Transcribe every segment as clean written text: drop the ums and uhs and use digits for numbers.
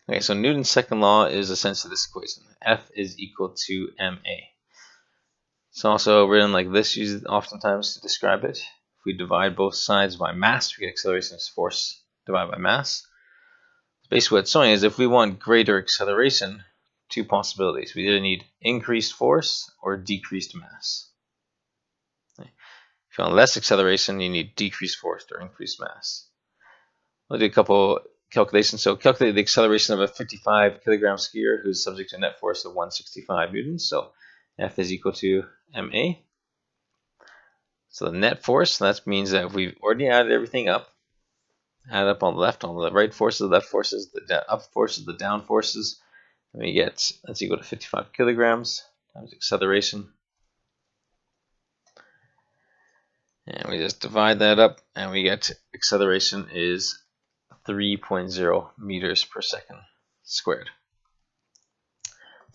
Okay, so Newton's second law is essentially this equation. F is equal to ma. It's also written like this, used oftentimes to describe it. If we divide both sides by mass, we get acceleration as force divided by mass. Basically what it's showing is if we want greater acceleration, two possibilities. We either need increased force or decreased mass. Okay. If you want less acceleration, you need decreased force or increased mass. We'll do a couple calculations. So calculate the acceleration of a 55 kilogram skier who's subject to a net force of 165 newtons. So F is equal to ma. So the net force, that means that we've already added everything up. Add up on the left, on the right forces, the left forces, the up forces, the down forces. And we get, that's equal to 55 kilograms times acceleration. And we just divide that up, and we get acceleration is 3.0 meters per second squared.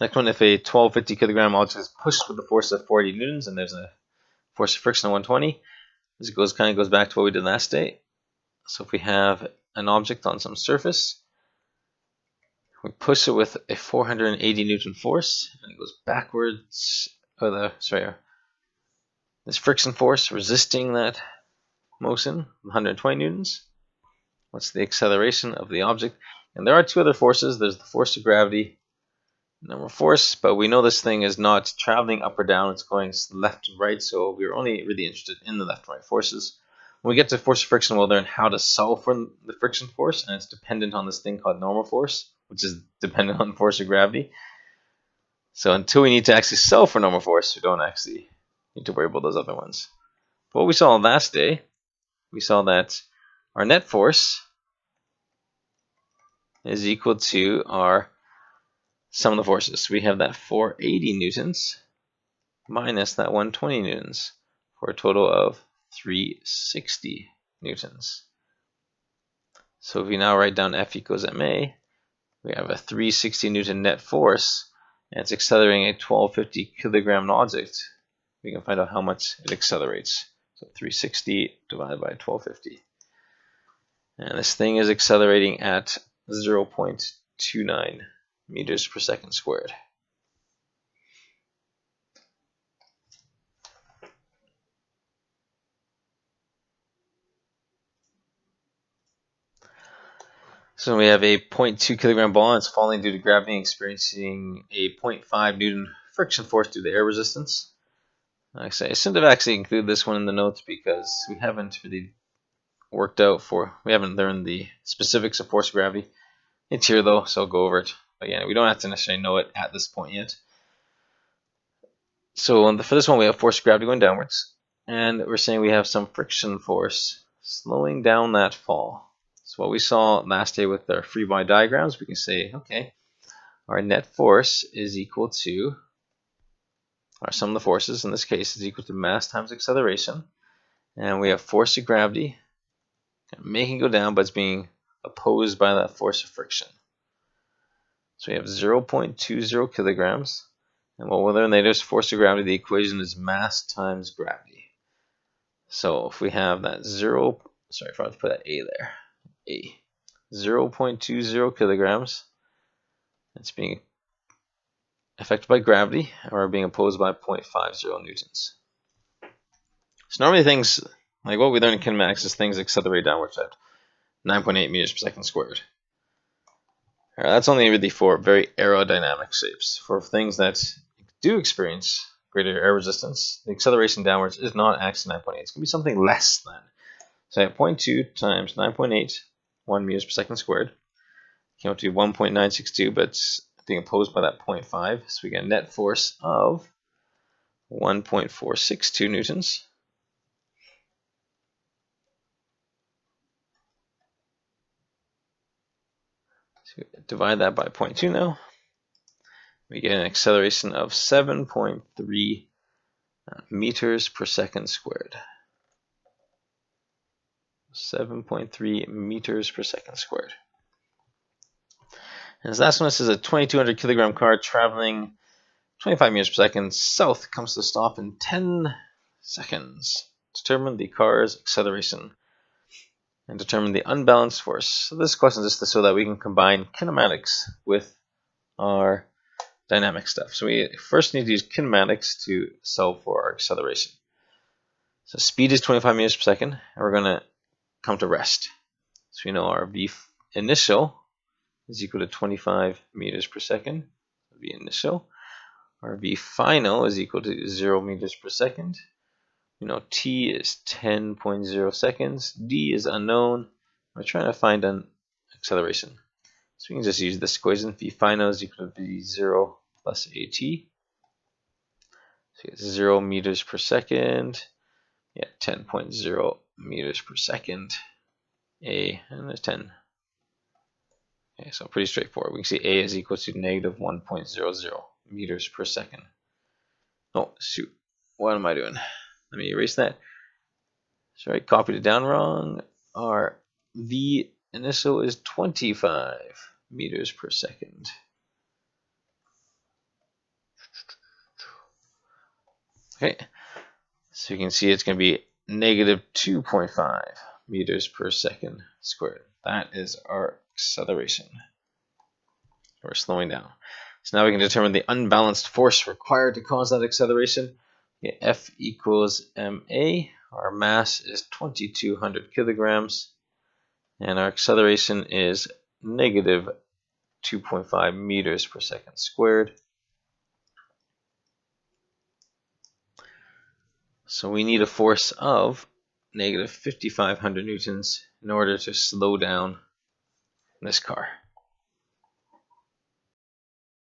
Next one, if a 1250 kilogram object is pushed with a force of 40 newtons and there's a force of friction of 120, this kind of goes back to what we did last day. So if we have an object on some surface, we push it with a 480 newton force, and it goes backwards. This friction force resisting that motion, 120 newtons. What's the acceleration of the object? And there are two other forces. There's the force of gravity, normal force, but we know this thing is not traveling up or down. It's going left to right, so we're only really interested in the left and right forces. When we get to force of friction, we'll learn how to solve for the friction force, and it's dependent on this thing called normal force, which is dependent on the force of gravity. So until we need to actually solve for normal force, we don't actually need to worry about those other ones. But what we saw last day, we saw that our net force is equal to our sum of the forces. We have that 480 newtons minus that 120 newtons for a total of 360 newtons. So if we now write down F equals ma, we have a 360 newton net force, and it's accelerating a 1250 kilogram object. We can find out how much it accelerates. So 360 divided by 1250. And this thing is accelerating at 0.29 meters per second squared. So we have a 0.2 kilogram ball, and it's falling due to gravity, experiencing a 0.5 Newton friction force due to air resistance. Like I say, I shouldn't have actually included this one in the notes because we haven't really we haven't learned the specifics of force of gravity. It's here though, so I'll go over it. But yeah, we don't have to necessarily know it at this point yet. So for this one, we have force of gravity going downwards, and we're saying we have some friction force slowing down that fall. So what we saw last day with our free body diagrams, we can say, okay, our net force is equal to our sum of the forces. In this case, is equal to mass times acceleration, and we have force of gravity making it go down, but it's being opposed by that force of friction. So we have 0.20 kilograms. And what we'll learn later is force of gravity. The equation is mass times gravity. So if we have that sorry, I forgot to put that A there. A. 0.20 kilograms. It's being affected by gravity, or being opposed by 0.50 newtons. So normally things, like what we learned in kinematics, is things accelerate downwards at 9.8 meters per second squared. Right, that's only really for very aerodynamic shapes. For things that do experience greater air resistance, the acceleration downwards is not actually 9.8. It's going to be something less than. So I have 0.2 times 9.8, 1 meters per second squared. Came out to 1.962, but it's being opposed by that 0.5. So we get a net force of 1.462 newtons. So divide that by 0.2 now. We get an acceleration of 7.3 meters per second squared. 7.3 meters per second squared. And this last one, this is a 2,200 kilogram car traveling 25 meters per second south, comes to a stop in 10 seconds. Determine the car's acceleration. and determine the unbalanced force. So this question is just so that we can combine kinematics with our dynamic stuff. So we first need to use kinematics to solve for our acceleration. So speed is 25 meters per second, and we're going to come to rest. So we know our v initial is equal to 25 meters per second. V initial. Our v final is equal to 0 meters per second. We know t is 10.0 seconds. D is unknown. We're trying to find an acceleration. So we can just use this equation. V final is equal to v0 plus at. So it's 0 meters per second. Yeah, 10.0 meters per second. A, and there's 10. Okay, so pretty straightforward. We can see A is equal to negative 1.00 meters per second. Oh, shoot. What am I doing? Let me erase that. Sorry, copied it down wrong. Our V initial is 25 meters per second. Okay, so you can see it's going to be negative 2.5 meters per second squared. That is our acceleration. We're slowing down. So now we can determine the unbalanced force required to cause that acceleration. Okay, F equals ma. Our mass is 2,200 kilograms. And our acceleration is negative 2.5 meters per second squared. So we need a force of negative 5,500 newtons in order to slow down this car.